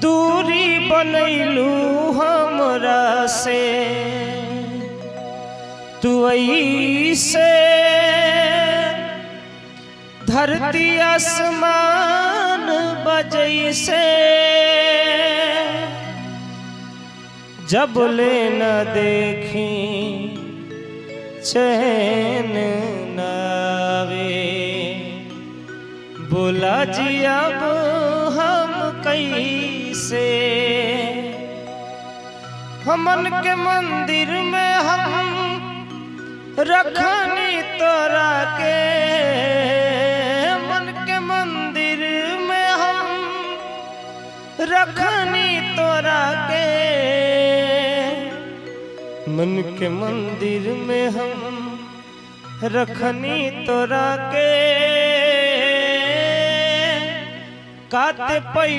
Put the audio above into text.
दूरी बनैलू हमरा से तू ऐसे धरती आसमान बजैसे जब ले न देखी चैन न आवे। बोला जी अब हम कैसे हमन के मंदिर में हम रखनी तोरा के, मन के मंदिर में हम रखनी तोरा के, मन के मंदिर में हम रखनी तोरा के। काते पै